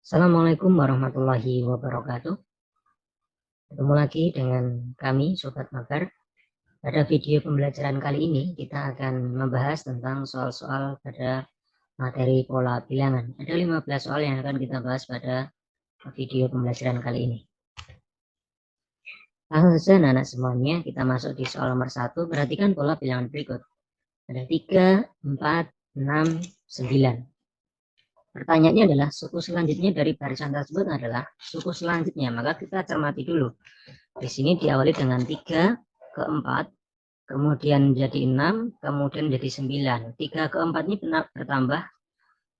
Assalamualaikum warahmatullahi wabarakatuh. Ketemu lagi dengan kami Sobat Magar. Pada video pembelajaran kali ini kita akan membahas tentang soal-soal pada materi pola bilangan. Ada 15 soal yang akan kita bahas pada video pembelajaran kali ini. Langsung saja anak-anak semuanya, kita masuk di soal nomor 1. Perhatikan pola bilangan berikut. Ada 3, 4, 6, 9. Pertanyaannya adalah suku selanjutnya dari barisan tersebut adalah suku selanjutnya. Maka kita cermati dulu. Di sini diawali dengan 3 ke 4, kemudian jadi 6, kemudian jadi 9. 3 ke 4 ini bertambah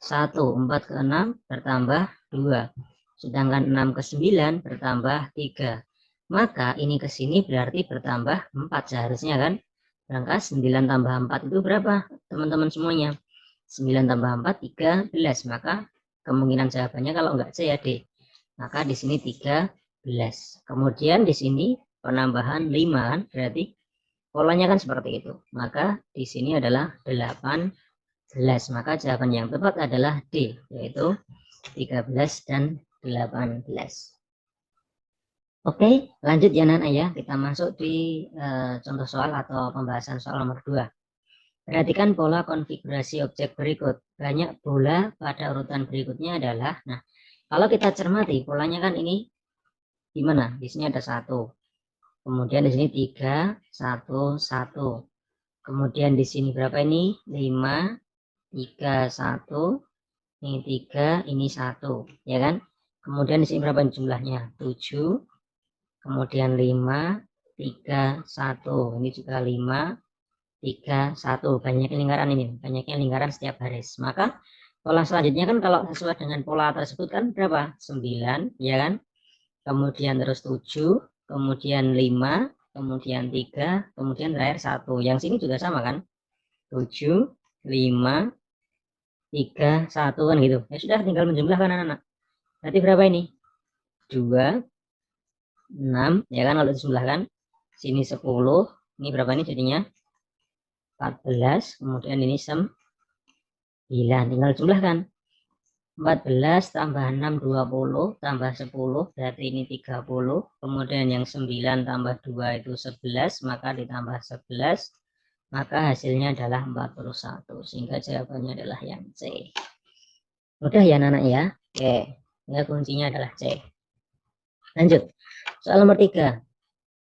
1, 4 ke 6 bertambah 2. Sedangkan 6 ke 9 bertambah 3. Maka ini ke sini berarti bertambah 4 seharusnya kan? Maka 9 tambah 4 itu berapa teman-teman semuanya? 9 tambah 4, 13. Maka kemungkinan jawabannya kalau enggak C ya D. Maka di sini 13. Kemudian di sini penambahan 5 kan? Berarti polanya kan seperti itu. Maka di sini adalah 18. Maka jawaban yang tepat adalah D, yaitu 13 dan 18. Oke, lanjut ya Nana ya. Kita masuk di contoh soal atau pembahasan soal nomor 2. Perhatikan pola konfigurasi objek berikut. Banyak bola pada urutan berikutnya adalah, nah, kalau kita cermati polanya kan ini gimana? Di sini ada 1. Kemudian di sini 3, 1, 1. Kemudian di sini berapa ini? 5, 3, 1. Ini 3, ini 1, ya kan? Kemudian di sini berapa jumlahnya? 7. Kemudian 5, 3, 1. Ini juga 5, 3, 1. Banyaknya lingkaran ini, banyaknya lingkaran setiap baris. Maka pola selanjutnya kan kalau sesuai dengan pola tersebut kan berapa? 9, ya kan? Kemudian terus 7, kemudian 5, kemudian 3, kemudian terakhir 1. Yang sini juga sama kan? 7, 5, 3, 1 kan gitu. Ya sudah, tinggal menjumlahkan anak-anak. Berarti berapa ini? 2, 6, ya kan, kalau dijumlahkan. Sini 10, ini berapa ini jadinya? 14, kemudian ini 9, tinggal jumlahkan. 14 tambah 6, 20, tambah 10, berarti ini 30. Kemudian yang 9 tambah 2 itu 11, maka ditambah 11, maka hasilnya adalah 41. Sehingga jawabannya adalah yang C. Mudah ya anak-anak ya. Oke, sehingga kuncinya adalah C. Lanjut, soal nomor 3.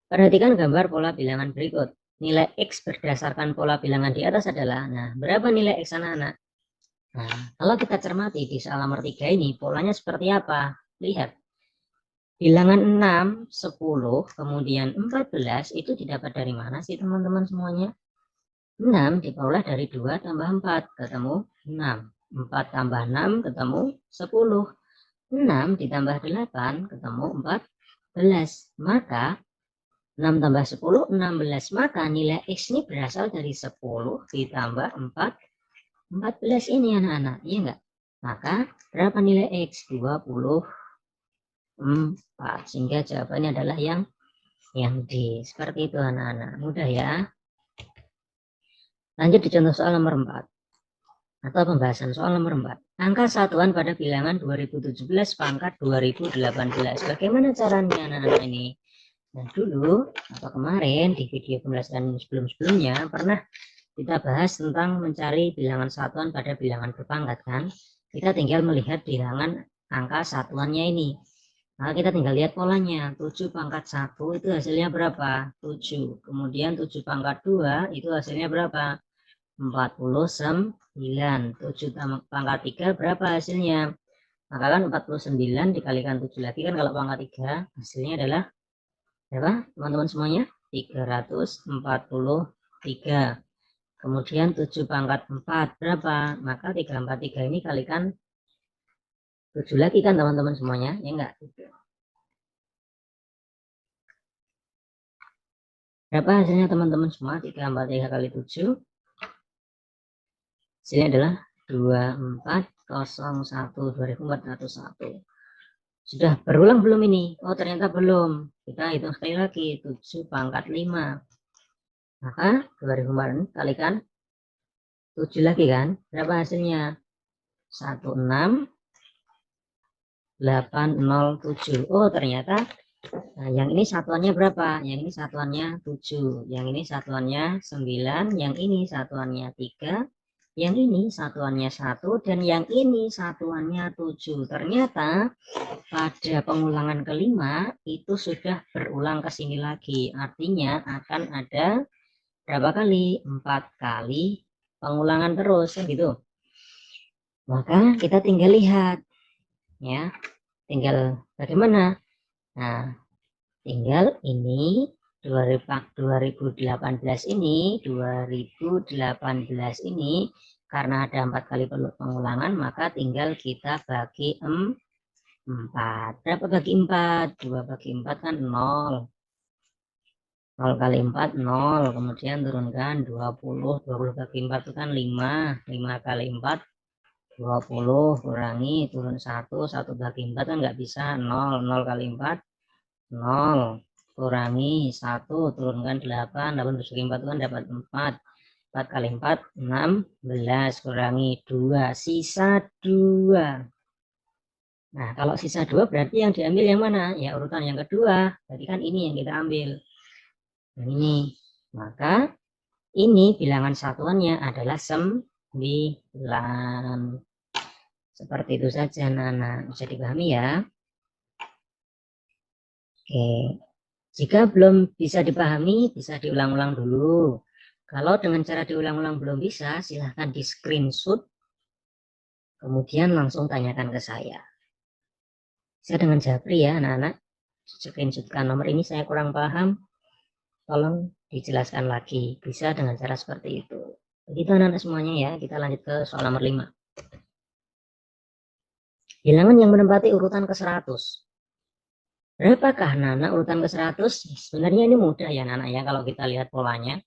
Perhatikan gambar pola bilangan berikut. Nilai X berdasarkan pola bilangan di atas adalah, nah, berapa nilai X anak-anak? Nah, kalau kita cermati di soal nomor 3 ini, polanya seperti apa? Lihat, bilangan 6, 10, kemudian 14 itu didapat dari mana sih teman-teman semuanya? 6 diperoleh dari 2 tambah 4, ketemu 6. 4 tambah 6, ketemu 10. 6 ditambah 8, ketemu 14. Maka 6 tambah 10, 16. Maka nilai X ini berasal dari 10 ditambah 14 ini anak-anak. Iya enggak? Maka berapa nilai X? 24. Sehingga jawabannya adalah yang D. Seperti itu anak-anak. Mudah ya. Lanjut di contoh soal nomor 4. Atau pembahasan soal nomor 4. Angka satuan pada bilangan 2017 pangkat 2018. Bagaimana caranya anak-anak ini? Nah, dulu atau kemarin di video pembelajaran sebelum-sebelumnya pernah kita bahas tentang mencari bilangan satuan pada bilangan berpangkat kan. Kita tinggal melihat bilangan angka satuannya ini. Nah, kita tinggal lihat polanya. 7 pangkat 1 itu hasilnya berapa? 7. Kemudian 7 pangkat 2 itu hasilnya berapa? 49. 7 pangkat 3 berapa hasilnya? Maka kan 49 dikalikan 7 lagi kan, kalau pangkat 3 hasilnya adalah berapa teman-teman semuanya? 343. Kemudian 7 pangkat 4 berapa? Maka 343 ini kalikan 7 lagi kan teman-teman semuanya, ya enggak? Berapa hasilnya teman-teman semua? 343 kali 7 hasilnya adalah 2401, 2401. Sudah berulang belum ini? Oh, ternyata belum. Kita hitung sekali lagi. 7 pangkat 5. Maka 2004 kalikan 7 lagi kan? Berapa hasilnya? 16. 807. Oh, ternyata yang ini satuannya berapa? Yang ini satuannya 7, yang ini satuannya 9, yang ini satuannya 3, yang ini satuannya 1, dan yang ini satuannya 7. Ternyata pada pengulangan kelima itu sudah berulang ke sini lagi. Artinya akan ada berapa kali? 4 kali pengulangan terus, gitu. Maka kita tinggal lihat, ya. Tinggal bagaimana? Nah, tinggal ini 2018 ini, 2018 ini, karena ada 4 kali pengulangan, maka tinggal kita bagi 4. Berapa bagi 4? 2 bagi 4 kan 0. 0 kali 4, 0. Kemudian turunkan 20. 20 bagi 4 itu kan 5. 5 kali 4, 20. Kurangi, turun 1. 1 bagi 4 kan nggak bisa. 0. 0 kali 4, 0. Kurangi 1, turunkan 8. 8 bagi 4 itu kan dapat 4. 4 kali 4, 16. Kurangi 2. Sisa 2. Nah, kalau sisa 2 berarti yang diambil yang mana? Ya, urutan yang kedua. Berarti kan ini yang kita ambil. Ini. Maka ini bilangan satuannya adalah 9. Seperti itu saja, Nana. Bisa dipahami ya? Oke. Jika belum bisa dipahami, bisa diulang-ulang dulu. Kalau dengan cara diulang-ulang belum bisa, silahkan di screenshot. Kemudian langsung tanyakan ke saya. Saya dengan Japri ya, anak-anak. Screenshotkan nomor ini saya kurang paham. Tolong dijelaskan lagi. Bisa dengan cara seperti itu. Begitu anak-anak semuanya ya. Kita lanjut ke soal nomor 5. Bilangan yang menempati urutan ke-100. Berapakah Nana urutan ke-100? Sebenarnya ini mudah ya Nana ya kalau kita lihat polanya.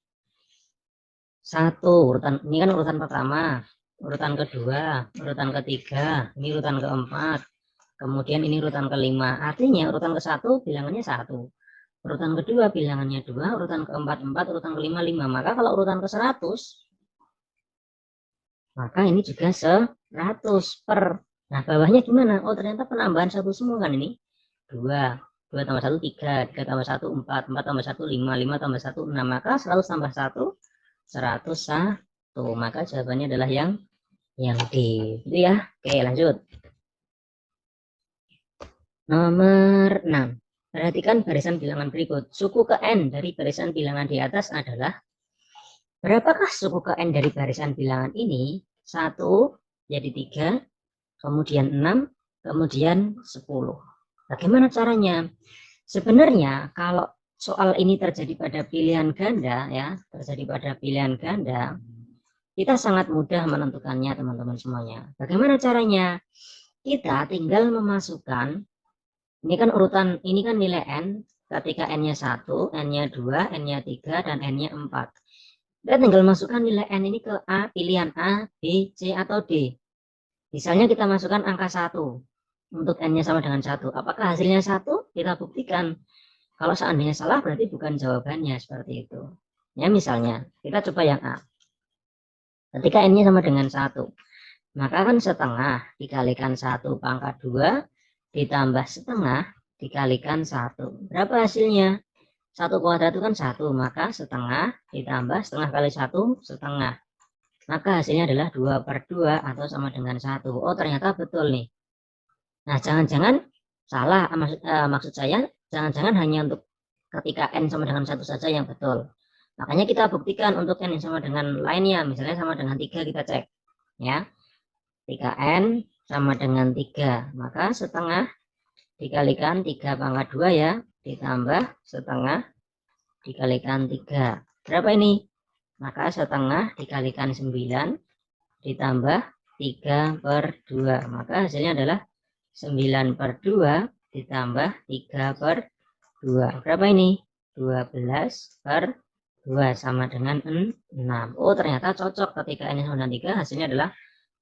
1 urutan, ini kan urutan pertama, urutan kedua, urutan ketiga, ini urutan keempat, kemudian ini urutan kelima. Artinya urutan ke-1 bilangannya 1. Urutan kedua bilangannya 2, urutan keempat 4, urutan kelima 5. Maka kalau urutan ke-100, maka ini juga 100 per. Nah, bawahnya gimana? Oh, ternyata penambahan 1 semua kan ini. 2, 2 tambah 1 3, 3 tambah 1 4, 4 tambah 1 5, 5 tambah 1 6. Maka 100 tambah 1 101. Maka jawabannya adalah yang D. Itu ya. Oke, lanjut. Nomor 6. Perhatikan barisan bilangan berikut. Suku ke N dari barisan bilangan di atas adalah, berapakah suku ke N dari barisan bilangan ini? 1 jadi 3, kemudian 6, kemudian 10. Bagaimana caranya? Sebenarnya kalau soal ini terjadi pada pilihan ganda ya, terjadi pada pilihan ganda, kita sangat mudah menentukannya teman-teman semuanya. Bagaimana caranya? Kita tinggal memasukkan, ini kan urutan, ini kan nilai N, ketika N-nya 1, N-nya 2, N-nya 3, dan N-nya 4. Kita tinggal masukkan nilai N ini ke A, pilihan A, B, C, atau D. Misalnya kita masukkan angka 1. Untuk N-nya sama dengan 1. Apakah hasilnya 1? Kita buktikan. Kalau seandainya salah berarti bukan jawabannya, seperti itu. Ya, misalnya kita coba yang A. Ketika N-nya sama dengan 1, maka kan setengah dikalikan 1 pangkat 2 ditambah setengah dikalikan 1. Berapa hasilnya? 1 kuadrat itu kan 1, maka setengah ditambah setengah kali 1 setengah. Maka hasilnya adalah 2/2 atau sama dengan 1. Oh, ternyata betul nih. Nah, jangan-jangan salah. Maksud saya, jangan-jangan hanya untuk ketika N sama dengan 1 saja yang betul. Makanya kita buktikan untuk N yang sama dengan lainnya. Misalnya sama dengan 3 kita cek. Ya, 3N sama dengan 3. Maka setengah dikalikan 3 pangkat 2 ya. Ditambah setengah dikalikan 3. Berapa ini? Maka setengah dikalikan 9 ditambah 3/2. Maka hasilnya adalah 9/2 ditambah 3/2. Berapa ini? 12/2 sama dengan 6. Oh, ternyata cocok ketika N sama dengan 3, hasilnya adalah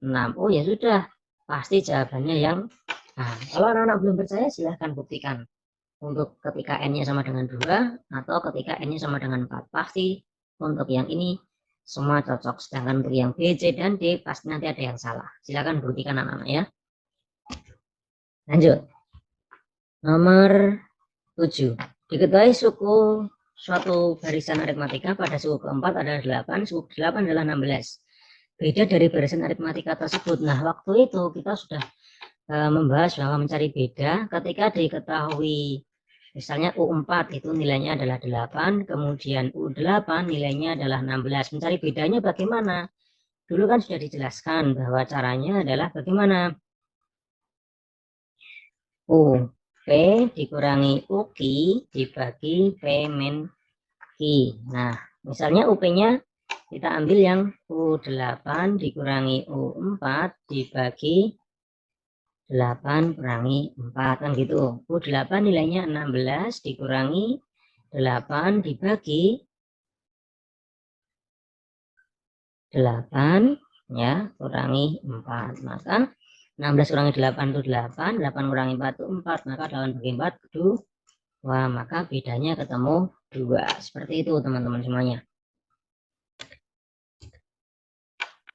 6. Oh, ya sudah. Pasti jawabannya yang. Nah, kalau anak-anak belum percaya silahkan buktikan. Untuk ketika N-nya sama dengan 2 atau ketika N-nya sama dengan 4. Pasti untuk yang ini semua cocok. Sedangkan untuk yang B, C, dan D pasti nanti ada yang salah. Silahkan buktikan anak-anak ya. Lanjut. Nomor 7. Diketahui suku suatu barisan aritmatika pada suku keempat adalah 8, suku 8 adalah 16. Beda dari barisan aritmatika tersebut. Nah, waktu itu kita sudah membahas bahwa mencari beda ketika diketahui misalnya U4 itu nilainya adalah 8, kemudian U8 nilainya adalah 16. Mencari bedanya bagaimana? Dulu kan sudah dijelaskan bahwa caranya adalah bagaimana? U P dikurangi UQ dibagi P min Q. Nah, misalnya UP-nya kita ambil yang U8 dikurangi U4 dibagi 8 kurangi 4 kan gitu. U8 nilainya 16 dikurangi 8 dibagi 8 ya kurangi 4. Maka 16 kurangi 8 itu 8, 8 kurangi 4 itu 4, maka 8 bagi 4 itu 2, maka bedanya ketemu 2. Seperti itu teman-teman semuanya.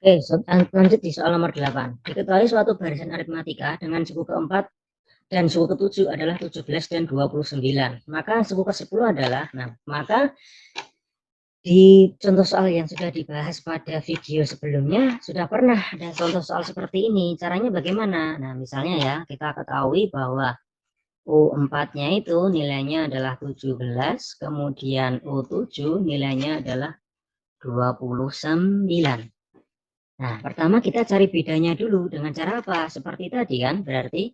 Oke, lanjut di soal nomor 8. Diketahui suatu barisan aritmatika dengan suku keempat dan suku ke-7 adalah 17 dan 29. Maka suku ke-10 adalah, maka di contoh soal yang sudah dibahas pada video sebelumnya sudah pernah ada contoh soal seperti ini. Caranya bagaimana? Nah, misalnya ya, kita ketahui bahwa U4-nya itu nilainya adalah 17, kemudian U7 nilainya adalah 29. Nah, pertama kita cari bedanya dulu dengan cara apa? Seperti tadi kan, berarti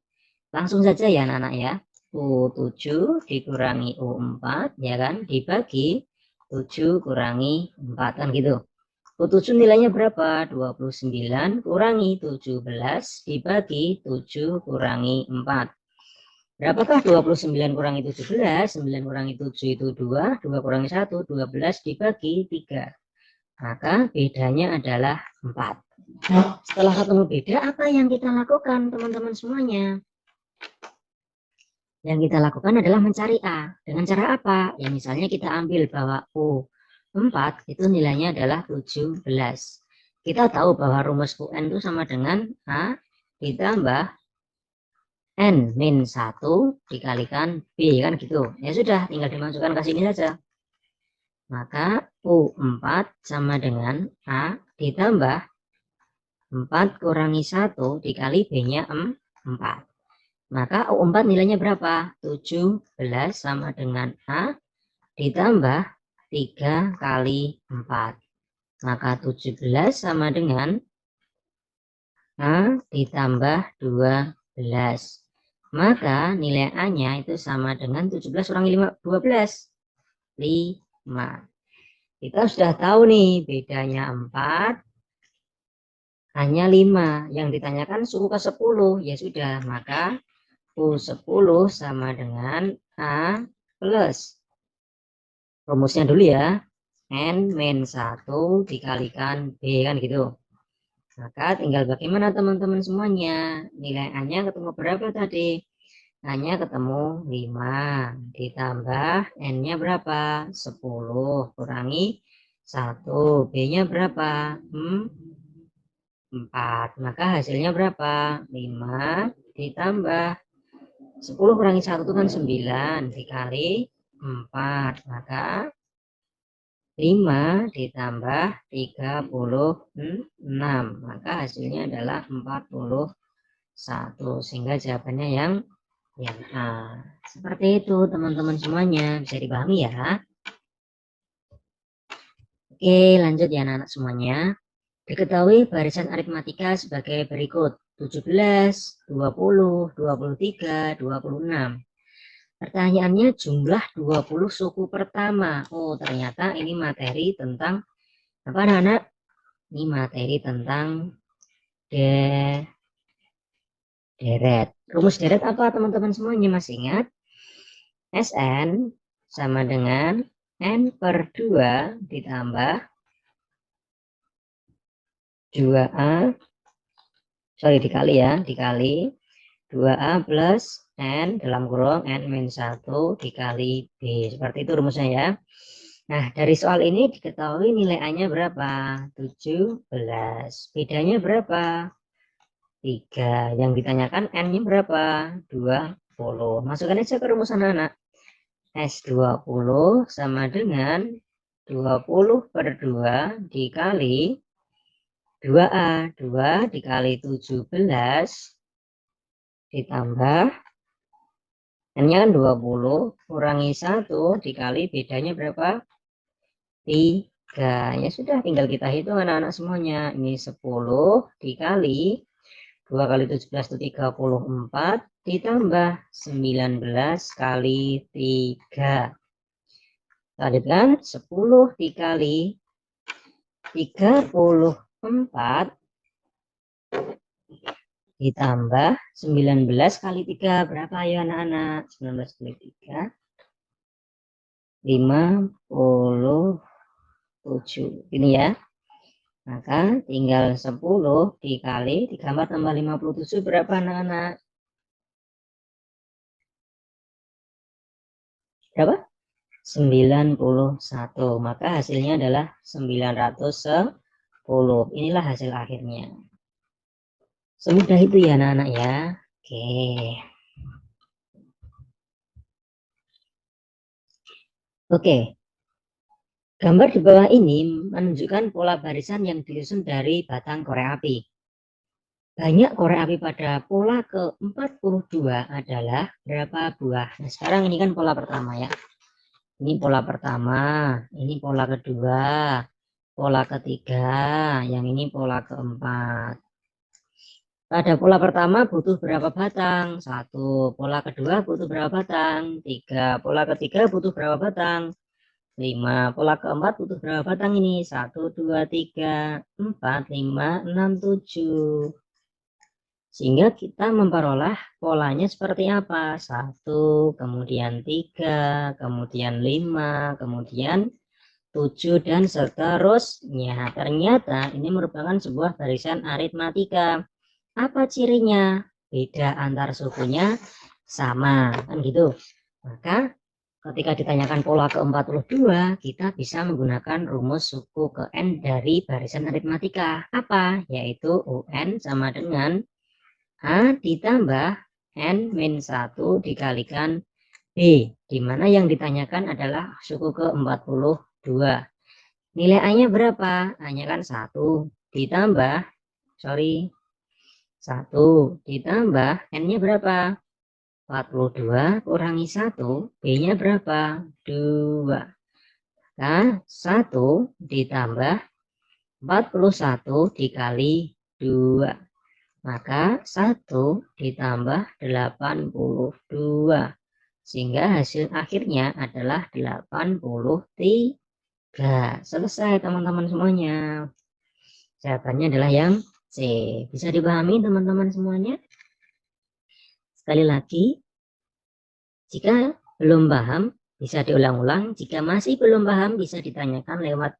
langsung saja ya anak-anak ya. U7 dikurangi U4 ya kan, dibagi 7 kurangi 4 kan gitu. U7 nilainya berapa? 29 kurangi 17 dibagi 7 kurangi 4. Berapakah 29 kurangi 17? 9 kurangi 7 itu 2, 2 kurangi 1, 12 dibagi 3. Maka bedanya adalah 4. Setelah ketemu beda, apa yang kita lakukan teman-teman semuanya? Yang kita lakukan adalah mencari A. Dengan cara apa? Ya misalnya kita ambil bahwa U4 itu nilainya adalah 17. Kita tahu bahwa rumus UN itu sama dengan A ditambah N min 1 dikalikan B kan gitu. Ya sudah, tinggal dimasukkan ke sini saja. Maka U4 sama dengan A ditambah 4 kurangi 1 dikali B-nya 4. Maka U4 nilainya berapa? 17 sama dengan A ditambah 3 kali 4. Maka 17 sama dengan A ditambah 12. Maka nilai A-nya itu sama dengan 17 kurangi 12. 5. Kita sudah tahu nih bedanya 4 hanya 5. Yang ditanyakan suku ke-10. Ya sudah, maka U10 sama dengan A plus rumusnya dulu ya, N min 1 dikalikan B kan gitu. Maka tinggal bagaimana teman-teman semuanya, nilai A-nya ketemu berapa tadi? A-nya ketemu 5 ditambah N-nya berapa? 10 kurangi 1, B-nya berapa? 4. Maka hasilnya berapa? 5 ditambah 10 kurangi 1 itu kan 9 dikali 4. Maka 5 ditambah 36. Maka hasilnya adalah 41. Sehingga jawabannya yang A. Seperti itu teman-teman semuanya. Bisa dipahami ya. Oke, lanjut ya anak-anak semuanya. Diketahui barisan aritmatika sebagai berikut. 17, 20, 23, 26. Pertanyaannya jumlah 20 suku pertama. Oh, ternyata ini materi tentang apa anak-anak? Ini materi tentang deret. Rumus deret apa teman-teman semuanya masih ingat? Sn sama dengan N per 2 ditambah 2A, dikali ya, dikali 2A plus N dalam kurung N min 1 dikali B. Seperti itu rumusnya ya. Nah, dari soal ini diketahui nilai A-nya berapa? 17. Bedanya berapa? 3. Yang ditanyakan N-nya berapa? 20. Masukkan aja ke rumus anak-anak. S20 sama dengan 20 per 2 dikali 2A. 2 dikali 17 ditambah N-nya kan 20 kurangi 1 dikali bedanya berapa? 3. Ya sudah, tinggal kita hitung anak-anak semuanya. Ini 10 dikali 2 kali 17 itu 34 ditambah 19 kali 3. Lanjutkan 10 dikali 34 ditambah 19 kali 3 berapa ya anak-anak? 19 kali 3 57 ini ya. Maka tinggal 10 dikali 34 tambah 57 berapa anak-anak? Berapa? 91. Maka hasilnya adalah 910. Inilah hasil akhirnya. Semudah itu ya anak-anak ya. Oke. Oke. Gambar di bawah ini menunjukkan pola barisan yang disusun dari batang korek api. Banyak korek api pada pola ke-42 adalah berapa buah? Nah, sekarang ini kan pola pertama ya. Ini pola pertama, ini pola kedua, pola ketiga, yang ini pola keempat. Pada pola pertama butuh berapa batang? 1. Pola kedua butuh berapa batang? 3. Pola ketiga butuh berapa batang? 5. Pola keempat butuh berapa batang ini? 1, 2, 3, 4, 5, 6, 7. Sehingga kita memperoleh polanya seperti apa? 1, kemudian 3, kemudian 5, kemudian 7, dan seterusnya. Ternyata ini merupakan sebuah barisan aritmatika. Apa cirinya? Beda antar sukunya sama, kan gitu. Maka ketika ditanyakan pola ke-42, kita bisa menggunakan rumus suku ke N dari barisan aritmatika. Apa? Yaitu UN sama dengan A ditambah N-1 dikalikan B, di mana yang ditanyakan adalah suku ke-42. Nilai A-nya berapa? A-nya kan 1 ditambah, 1 ditambah N-nya berapa? 42 kurangi 1, B-nya berapa? 2. Nah, 1 ditambah 41 dikali 2. Maka 1 ditambah 82. Sehingga hasil akhirnya adalah 83. Selesai teman-teman semuanya. Jawabannya adalah yang C. Bisa dipahami teman-teman semuanya? Sekali lagi, jika belum paham bisa diulang-ulang. Jika masih belum paham bisa ditanyakan lewat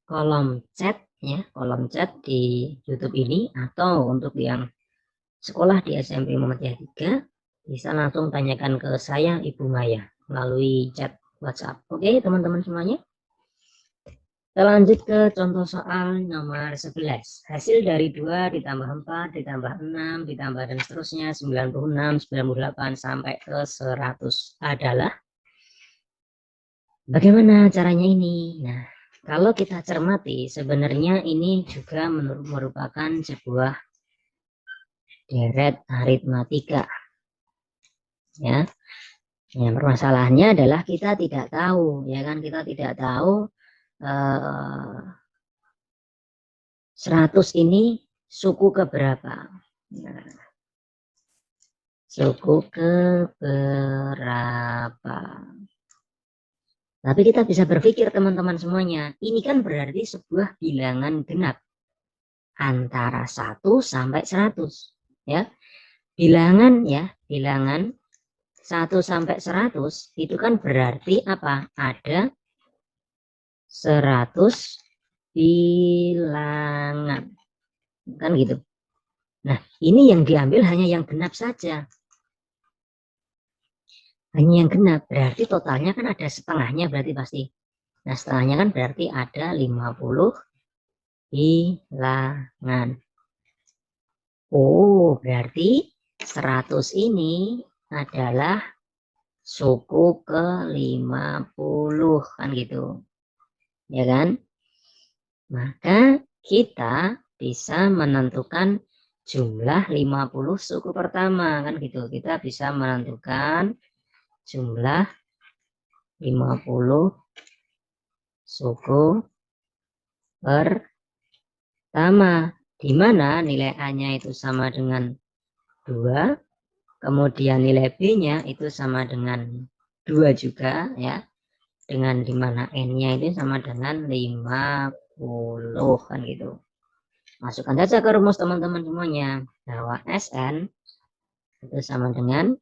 kolom chat ya, kolom chat di YouTube ini, atau untuk yang sekolah di SMP Muhammadiyah 3 bisa langsung tanyakan ke saya Ibu Maya melalui chat WhatsApp. Oke teman-teman semuanya, kita lanjut ke contoh soal nomor 11. Hasil dari 2 ditambah 4 ditambah 6 ditambah dan seterusnya 96, 98 sampai ke 100 adalah bagaimana caranya ini? Nah, kalau kita cermati sebenarnya ini juga merupakan sebuah deret aritmatika ya. Yang permasalahannya adalah kita tidak tahu ya kan, kita tidak tahu 100 ini suku keberapa. Nah, suku keberapa. Tapi kita bisa berpikir teman-teman semuanya, ini kan berarti sebuah bilangan genap antara 1 sampai 100 ya. Bilangan 1 sampai 100 itu kan berarti apa? Ada 100 bilangan. Kan gitu. Nah, ini yang diambil hanya yang genap saja. Hanya yang genap, berarti totalnya kan ada setengahnya berarti pasti. Nah, setengahnya kan berarti ada 50 bilangan. Oh, berarti 100 ini adalah suku ke-50 kan gitu. Ya kan? Maka kita bisa menentukan jumlah 50 suku pertama kan gitu. Kita bisa menentukan jumlah 50 suku pertama, di mana nilai A-nya itu sama dengan 2, kemudian nilai B-nya itu sama dengan 2 juga ya, dengan dimana N-nya itu sama dengan 50 kan gitu. Masukkan saja ke rumus teman-teman semuanya bahwa Sn itu sama dengan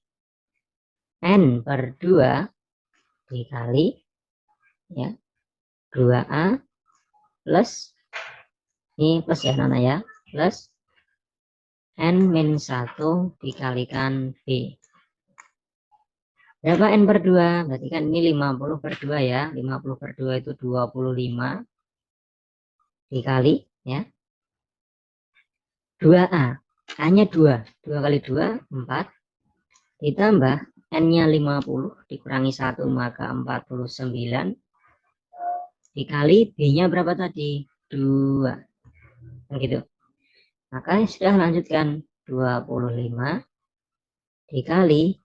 N per 2 dikali ya 2A plus, ini plus ya Nana ya, plus N min 1 dikalikan B. Berapa N per 2? Berarti kan ini 50 per 2 ya. 50 per 2 itu 25 dikali ya 2A. A-nya 2. 2 kali 2, 4. Ditambah N-nya 50 dikurangi 1 maka 49. Dikali B-nya berapa tadi? 2. Begitu. Maka sudah lanjutkan 25 dikali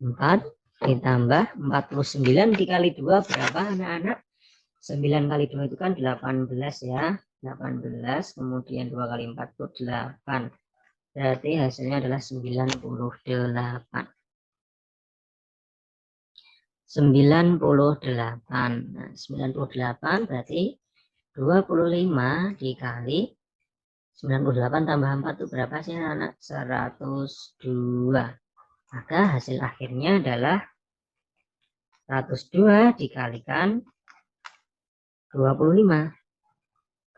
4 ditambah 49 dikali 2 berapa anak-anak? 9 kali 2 itu kan 18 ya. 18 kemudian 2 kali 4 itu 8. Berarti hasilnya adalah 98. 98. Nah, 98 berarti 25 dikali 98 tambah 4 itu berapa sih anak? 102. Maka hasil akhirnya adalah 102 dikalikan 25.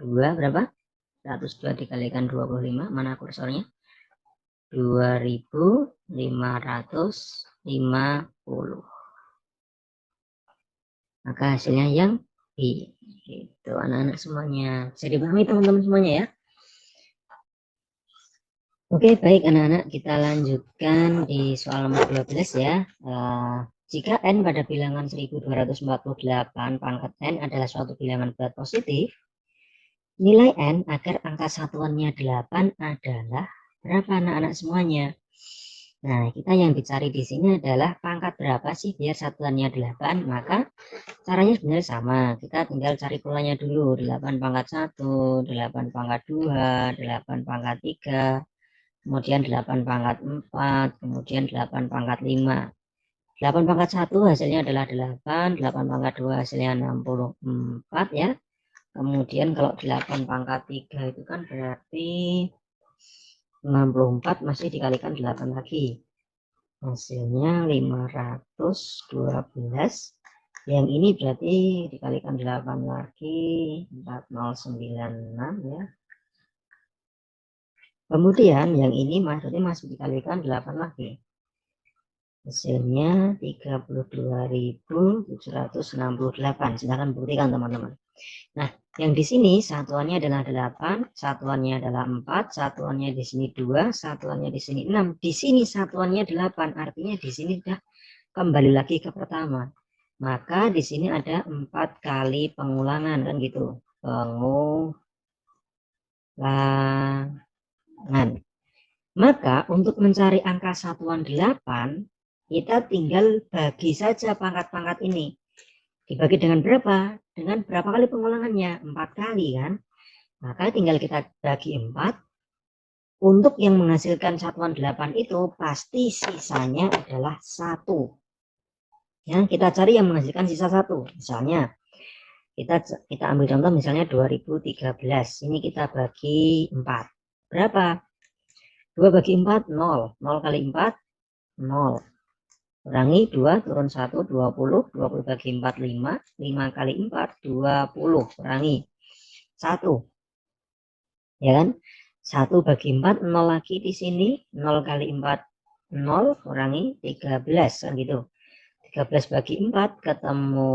2 berapa? 102 dikalikan 25. Mana kursornya? 2550. Maka hasilnya yang B. Itu anak-anak semuanya. Bisa dipahami teman-teman semuanya ya? Oke, baik anak-anak, kita lanjutkan di soal nomor 12 ya. Jika N pada bilangan 1248 pangkat N adalah suatu bilangan bulat positif, nilai N agar angka satuannya 8 adalah berapa anak-anak semuanya? Nah, kita yang dicari di sini adalah pangkat berapa sih biar satuannya 8. Maka caranya sebenarnya sama. Kita tinggal cari polanya dulu. 8 pangkat 1, 8 pangkat 2, 8 pangkat 3. Kemudian 8 pangkat 4, kemudian 8 pangkat 5. 8 pangkat 1 hasilnya adalah 8, 8 pangkat 2 hasilnya 64 ya. Kemudian kalau 8 pangkat 3 itu kan berarti 64 masih dikalikan 8 lagi. Hasilnya 512. Yang ini berarti dikalikan 8 lagi 4096 ya. Kemudian yang ini maksudnya masih dikalikan 8 lagi. Hasilnya 32.768. Silahkan buktikan teman-teman. Nah, yang di sini satuannya adalah 8, satuannya adalah 4, satuannya di sini 2, satuannya di sini 6. Di sini satuannya 8, artinya di sini sudah kembali lagi ke pertama. Maka di sini ada 4 kali pengulangan kan gitu. Pengulangan. Maka untuk mencari angka satuan 8, kita tinggal bagi saja pangkat-pangkat ini. Dibagi dengan berapa? Dengan berapa kali pengulangannya? 4 kali kan? Maka tinggal kita bagi 4. Untuk yang menghasilkan satuan 8 itu pasti sisanya adalah 1. Ya, kita cari yang menghasilkan sisa 1. Misalnya kita ambil contoh misalnya 2013. Ini kita bagi 4. Berapa? 2 bagi 4, 0. 0 kali 4, 0. Kurangi 2, turun 1, 20. 20 bagi 4, 5. 5 kali 4, 20. Kurangi 1. Ya kan? 1 bagi 4, 0 lagi di sini. 0 kali 4, 0. Kurangi 13. Kan gitu. 13 bagi 4 ketemu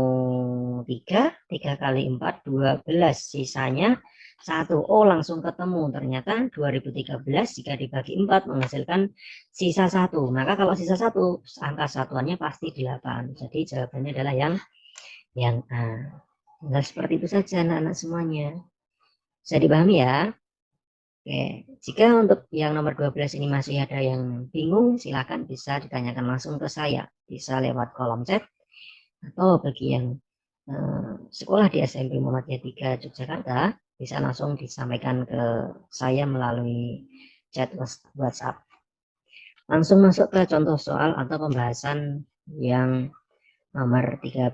3. 3 kali 4, 12. Sisanya 1. Oh, langsung ketemu. Ternyata 2013 jika dibagi 4 menghasilkan sisa 1. Maka kalau sisa 1, angka satuannya pasti 8. Jadi jawabannya adalah yang A. Nah, seperti itu saja anak-anak semuanya. Bisa dipahami ya? Oke, jika untuk yang nomor 12 ini masih ada yang bingung, silakan bisa ditanyakan langsung ke saya. Bisa lewat kolom chat, atau bagi yang sekolah di SMP Muhammadiyah 3 Yogyakarta, bisa langsung disampaikan ke saya melalui chat WhatsApp. Langsung masuk ke contoh soal atau pembahasan yang nomor 13.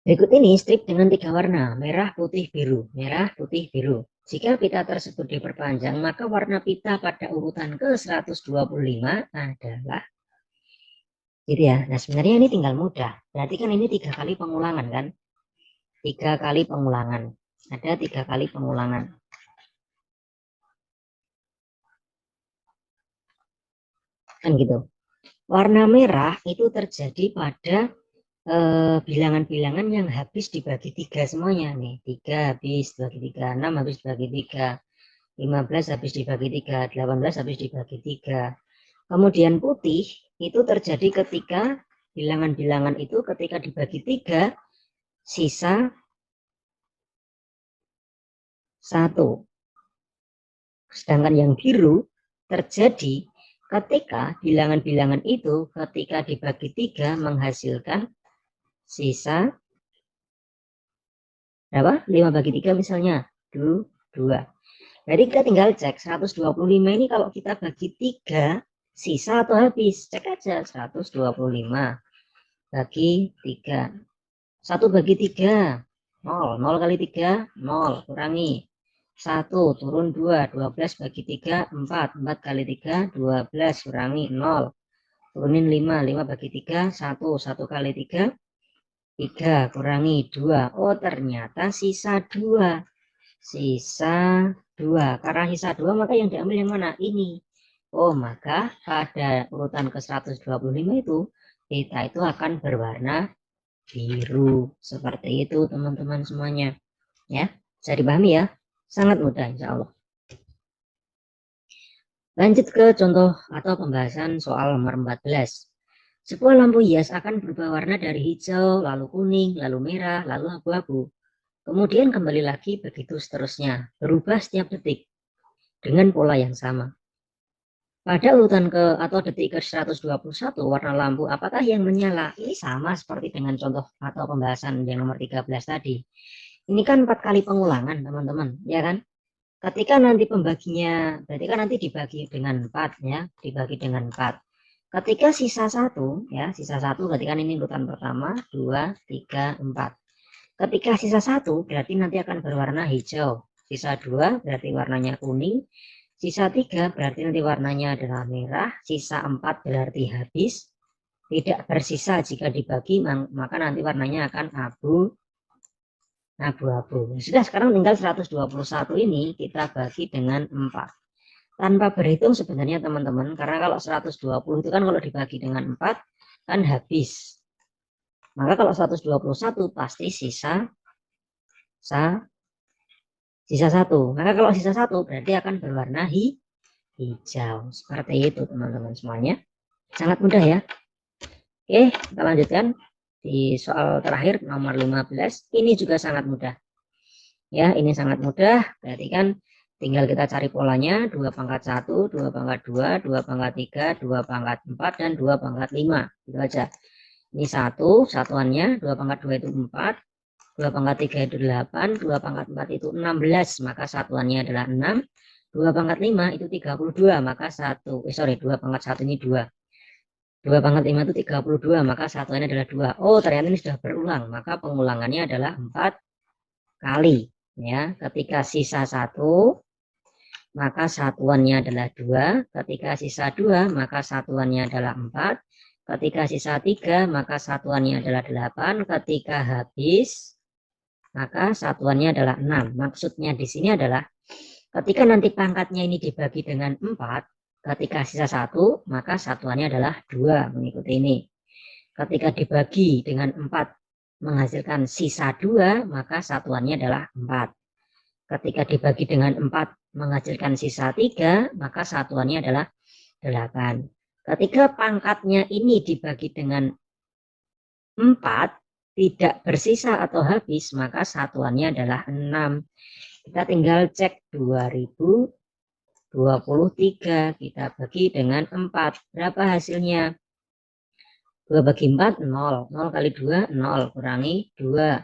Berikut ini strip dengan 3 warna, merah, putih, biru. Merah, putih, biru. Jika pita tersebut diperpanjang, maka warna pita pada urutan ke-125 adalah gitu ya. Nah, sebenarnya ini tinggal mudah. Berarti kan ini 3 kali pengulangan kan? 3 kali pengulangan. Ada 3 kali pengulangan. Kan gitu. Warna merah itu terjadi pada bilangan-bilangan yang habis dibagi 3 semuanya nih. 3 habis dibagi 3, 6 habis dibagi 3, 15 habis dibagi 3, 18 habis dibagi 3. Kemudian putih itu terjadi ketika bilangan-bilangan itu ketika dibagi 3 sisa 1. Sedangkan yang biru terjadi ketika bilangan-bilangan itu ketika dibagi 3 menghasilkan sisa berapa? 5 bagi 3 misalnya 2. Jadi kita tinggal cek 125 ini kalau kita bagi 3 sisa atau habis. Cek aja 125 bagi 3. 1 bagi 3 0. 0 kali 3 0. Kurangi 1 turun 2. 12 bagi 3 4. 4 kali 3 12. Kurangi 0. Turunin 5. 5 bagi 3 1. 1 kali 3 3. Kurangi 2. Oh, ternyata sisa 2. Sisa 2. Karena sisa 2 maka yang diambil yang mana? Ini. Oh, maka pada urutan ke 125 itu pita itu akan berwarna biru. Seperti itu teman-teman semuanya. Ya, bisa dipahami ya? Sangat mudah insya Allah. Lanjut ke contoh atau pembahasan soal nomor 14. Sebuah lampu hias akan berubah warna dari hijau, lalu kuning, lalu merah, lalu abu-abu. Kemudian kembali lagi begitu seterusnya, berubah setiap detik dengan pola yang sama. Pada urutan ke atau detik ke 121 warna lampu apakah yang menyala? Ini sama seperti dengan contoh atau pembahasan yang nomor 13 tadi. Ini kan 4 kali pengulangan teman-teman, ya kan? Ketika nanti pembaginya, berarti kan nanti dibagi dengan 4 ya, dibagi dengan 4. Ketika sisa 1 ya, sisa 1 berarti kan ini urutan pertama, 2, 3, 4. Ketika sisa 1 berarti nanti akan berwarna hijau. Sisa 2 berarti warnanya kuning. Sisa 3 berarti nanti warnanya adalah merah. Sisa 4 berarti habis. Tidak bersisa jika dibagi, maka nanti warnanya akan abu-abu. Sudah, sekarang tinggal 121 ini kita bagi dengan 4. Tanpa berhitung sebenarnya teman-teman, karena kalau 120 itu kan kalau dibagi dengan 4 kan habis. Maka kalau 121 pasti sisa 1. Maka kalau sisa 1 berarti akan berwarna hijau. Seperti itu teman-teman semuanya. Sangat mudah ya. Oke, kita lanjutkan di soal terakhir nomor 15. Ini juga sangat mudah. Ya, ini sangat mudah. Berarti kan tinggal kita cari polanya 2 pangkat 1, 2 pangkat 2, 2 pangkat 3, 2 pangkat 4, dan 2 pangkat 5. Itu aja. Ini 1, satuannya 2 pangkat 2 itu 4, 2 pangkat 3 itu 8, 2 pangkat 4 itu 16, maka satuannya adalah 6. 2 pangkat 5 itu 32, maka 2 pangkat 1 ini 2. 2 pangkat 5 itu 32, maka satuannya adalah 2. Oh, ternyata ini sudah berulang, maka pengulangannya adalah 4 kali. Ya, ketika sisa 1, maka satuannya adalah 2. Ketika sisa 2, maka satuannya adalah 4. Ketika sisa 3, maka satuannya adalah 8. Ketika habis, maka satuannya adalah 6. Maksudnya di sini adalah ketika nanti pangkatnya ini dibagi dengan 4, ketika sisa 1, maka satuannya adalah 2 mengikuti ini. Ketika dibagi dengan 4 menghasilkan sisa 2, maka satuannya adalah 4. Ketika dibagi dengan 4 menghasilkan sisa 3, maka satuannya adalah 8. Ketika pangkatnya ini dibagi dengan 4, tidak bersisa atau habis, maka satuannya adalah 6. Kita tinggal cek 2023, kita bagi dengan 4. Berapa hasilnya? 2 bagi 4, 0. 0 kali 2, 0. Kurangi 2.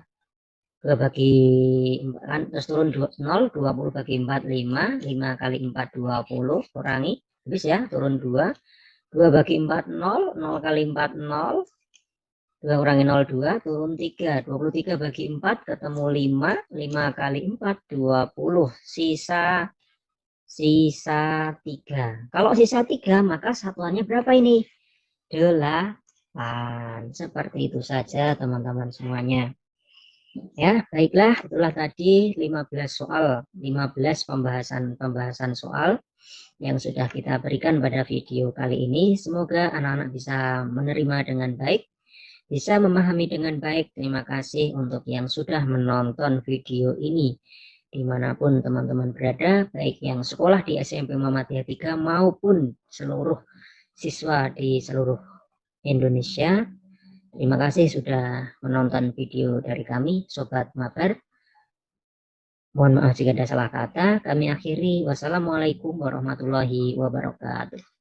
2 bagi 4, terus turun 0. 20 bagi 4, 5. 5 kali 4, 20. Kurangi, habis ya, turun 2. 2 bagi 4, 0. 0 kali 4, 0. 2 kurangi 0, 2. Turun 3. 23 bagi 4, ketemu 5. 5 kali 4, 20. Sisa 3. Kalau sisa 3, maka satuannya berapa ini? 8. Seperti itu saja teman-teman semuanya. Ya, baiklah, itulah tadi 15 soal, 15 pembahasan soal yang sudah kita berikan pada video kali ini. Semoga anak-anak bisa menerima dengan baik, bisa memahami dengan baik. Terima kasih untuk yang sudah menonton video ini dimanapun teman-teman berada, baik yang sekolah di SMP Muhammadiyah 3 maupun seluruh siswa di seluruh Indonesia. Terima kasih sudah menonton video dari kami, Sobat Mabar. Mohon maaf jika ada salah kata. Kami akhiri. Wassalamualaikum warahmatullahi wabarakatuh.